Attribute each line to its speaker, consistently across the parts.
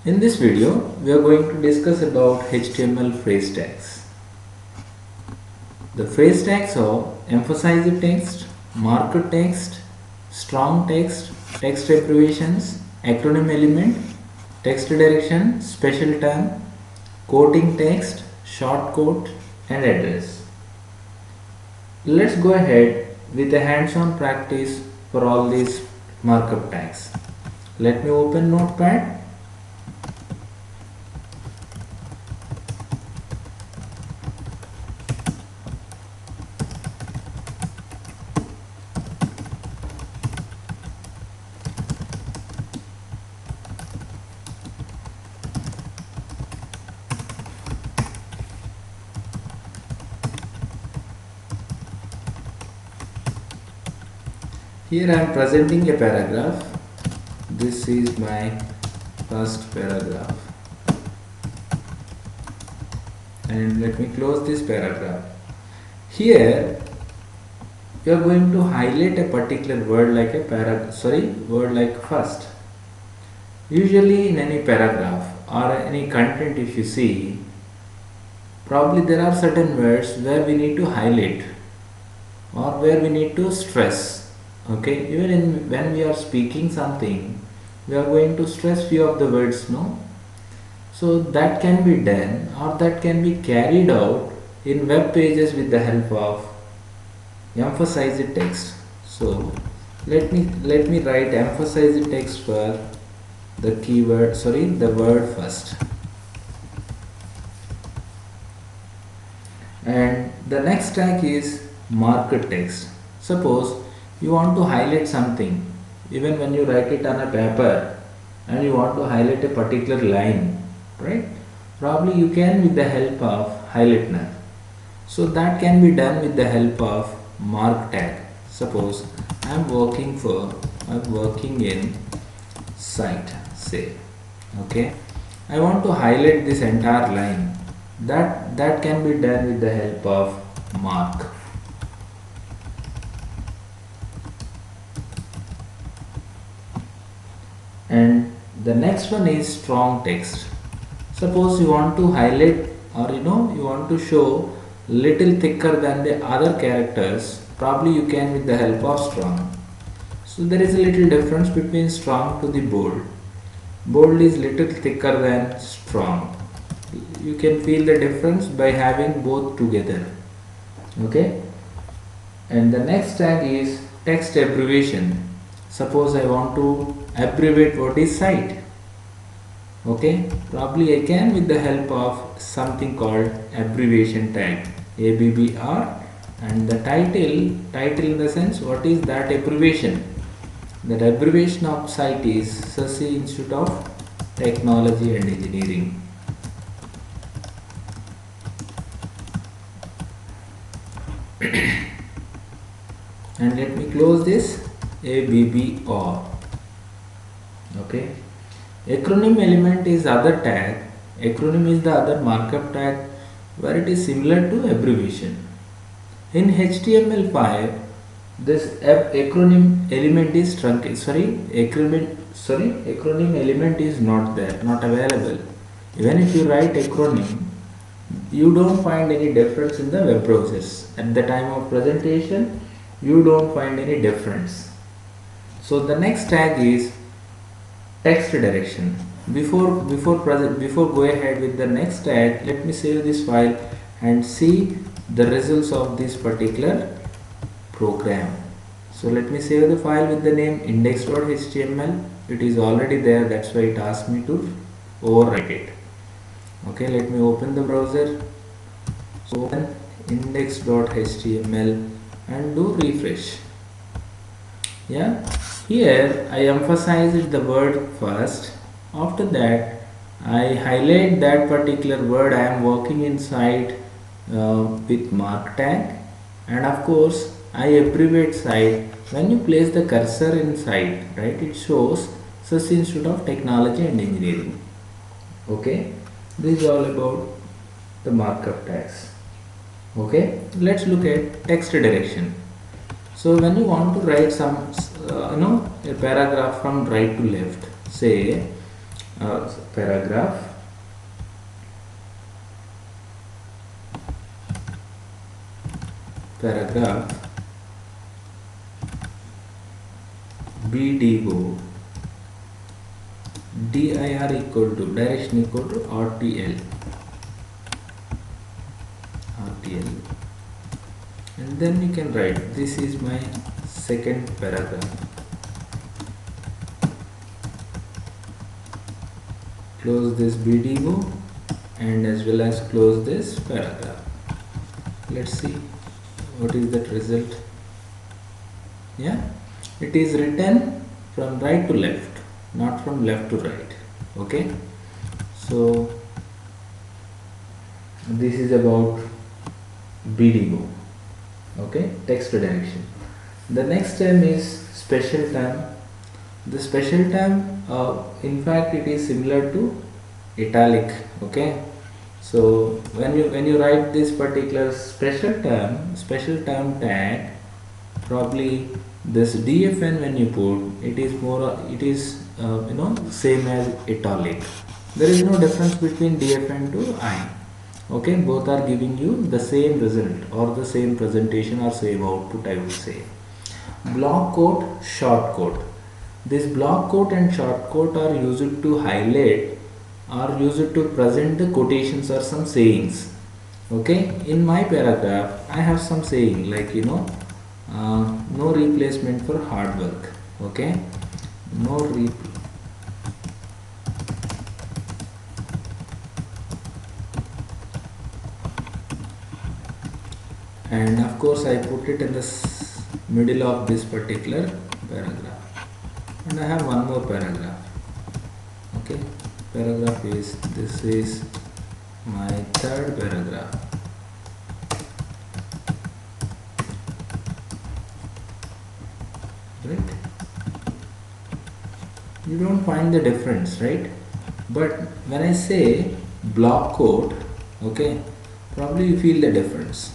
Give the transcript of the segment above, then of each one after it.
Speaker 1: In this video, we are going to discuss about HTML phrase tags. The phrase tags are emphasize text, marker text, strong text, text abbreviations, acronym element, text direction, special term, quoting text, short quote, and address. Let's go ahead with a hands-on practice for all these markup tags. Let me open Notepad. Here I am presenting a paragraph. This is my first paragraph. And let me close this paragraph. Here you are going to highlight a particular word like word like first. Usually in any paragraph or any content, if you see, probably there are certain words where we need to highlight or where we need to stress. Okay, even when we are speaking something, we are going to stress few of the words, no? So that can be done or that can be carried out in web pages with the help of emphasize text. So let me write emphasize text for the keyword, the word first. And the next tag is marker text. Suppose you want to highlight something, even when you write it on a paper and you want to highlight a particular line, right? Probably you can with the help of highlightener. So that can be done with the help of mark tag. Suppose I am working in site, say, okay. I want to highlight this entire line. That can be done with the help of mark. And the next one is strong text. Suppose you want to highlight or you want to show little thicker than the other characters, probably you can with the help of strong. So there is a little difference between strong to the bold. Bold is little thicker than strong. You can feel the difference by having both together. Okay. And the next tag is text abbreviation. Suppose I want to abbreviate what is site. Okay, probably I can with the help of something called abbreviation tag, ABBR, and the title in the sense what is that abbreviation. That abbreviation of site is Sasi Institute of Technology and Engineering. And let me close this ABBR. Okay. Acronym element is other tag. Acronym is the other markup tag where it is similar to abbreviation. In HTML5, this acronym element is truncated. Acronym element is not there, not available. Even if you write acronym, you don't find any difference in the web browsers. At the time of presentation, you don't find any difference. So the next tag is text direction. Before go ahead with the next tag, let me save this file and see the results of this particular program. So let me save the file with the name index.html. It is already there, that's why it asked me to overwrite it. Okay, let me open the browser. So open index.html and do refresh. Yeah, here I emphasized the word first. After that, I highlight that particular word I am working inside with mark tag, and of course I abbreviate site. When you place the cursor inside, right, it shows Sasi Institute of Technology and Engineering. Okay, this is all about the markup tags. Okay, let's look at text direction. So when you want to write some a paragraph from right to left, say paragraph, BDO dir equal to direction equal to RTL, and then you can write this is my second paragraph. Close this BDO and as well as close this paragraph. Let's see what is that result. Yeah, it is written from right to left, not from left to right. Okay, so this is about BDO. Okay, text redirection. The next term is special term. The special term, in fact, it is similar to italic. Okay, so when you write this particular special term tag, probably this DFN when you put it is more same as italic. There is no difference between DFN to I. Okay, both are giving you the same result or the same presentation or same output, I would say. Block quote, short quote. This block quote and short quote are used to highlight or used to present the quotations or some sayings. Okay, in my paragraph I have some saying like no replacement for hard work. Okay, no and of course I put it in the middle of this particular paragraph, and I have one more paragraph. Okay, paragraph is this is my third paragraph. Right, you don't find the difference, right? But when I say block quote, okay, probably you feel the difference.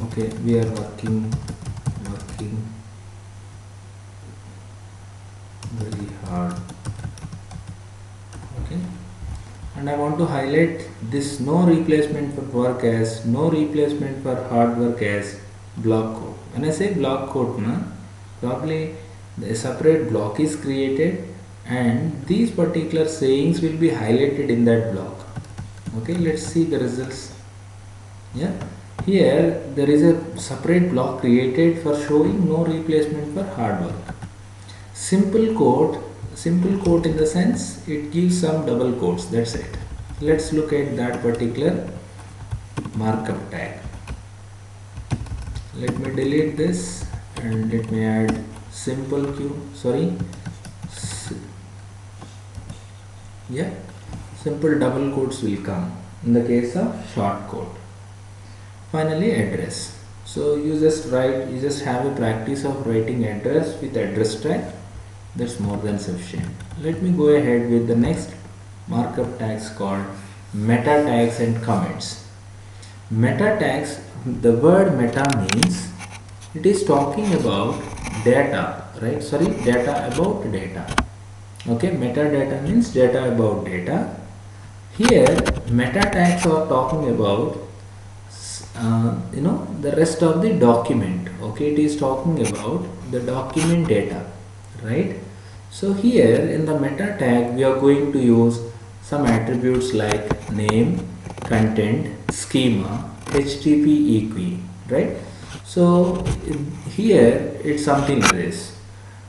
Speaker 1: Okay, we are working very hard. Okay, and I want to highlight this no replacement for work as no replacement for hard work as block code. When I say block code, probably a separate block is created and these particular sayings will be highlighted in that block. Okay, let's see the results. Yeah, here there is a separate block created for showing no replacement for hard work. Simple quote in the sense it gives some double quotes, that's it. Let's look at that particular markup tag. Let me delete this and let me add simple yeah, simple double quotes will come in the case of short quote. Finally, address. So you just have a practice of writing address with address tag. That's more than sufficient. Let me go ahead with the next markup tags called meta tags and comments. Meta tags, the word meta means it is talking about data, right? Data about data. Okay, metadata means data about data. Here, meta tags are talking about the rest of the document. Okay, it is talking about the document data, right? So here in the meta tag we are going to use some attributes like name, content, schema, HTTP equi, right? So here it's something like this.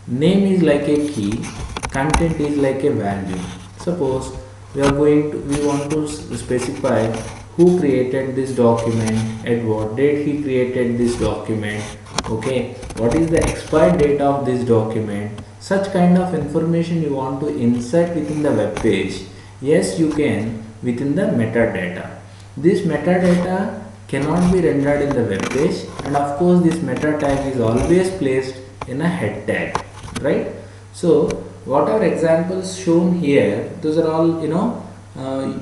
Speaker 1: Name is like a key, content is like a value. Suppose we want to specify who created this document, at what date he created this document, okay, what is the expired date of this document. Such kind of information you want to insert within the web page. Yes, you can within the metadata. This metadata cannot be rendered in the web page, and of course this meta tag is always placed in a head tag, right? So whatever examples shown here, those are all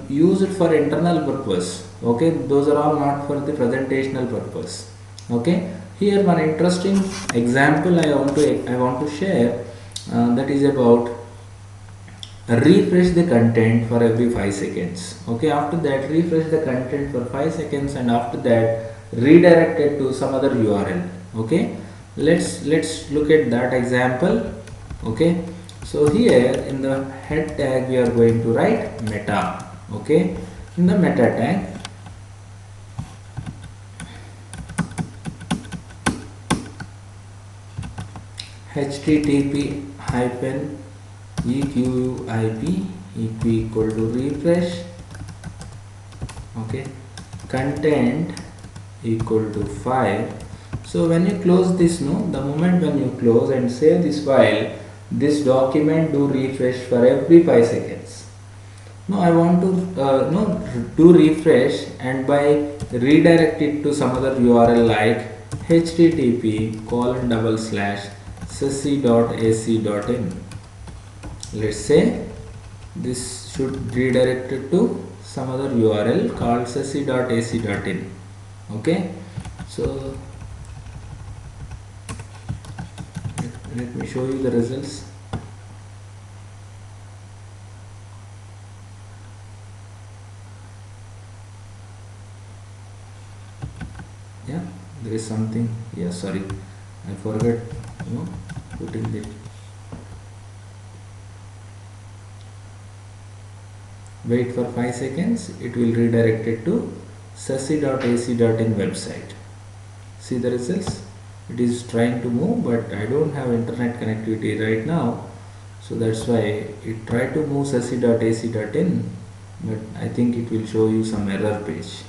Speaker 1: used for internal purpose. Okay, those are all not for the presentational purpose. Okay, here one interesting example I want to share, that is about refresh the content for every 5 seconds. Okay, after that refresh the content for 5 seconds, and after that redirect it to some other URL. Okay, let's look at that example. Okay, so here in the head tag we are going to write meta. Okay, in the meta tag http hyphen equip equal to refresh. Okay, content equal to 5. So when you close this, the moment when you close and save this file, this document do refresh for every 5 seconds. Now I want to do refresh, and by redirect it to some other URL like http://sesi.ac.in. Let's say this should redirect it to some other URL called sesi.ac.in. Okay, so let me show you the results. Yeah, there is something. Yeah, sorry, I forgot putting it. Wait for 5 seconds, it will redirect it to sesi.ac.in website. See the results? It is trying to move, but I don't have internet connectivity right now, so that's why it tried to move sesi.ac.in, but I think it will show you some error page.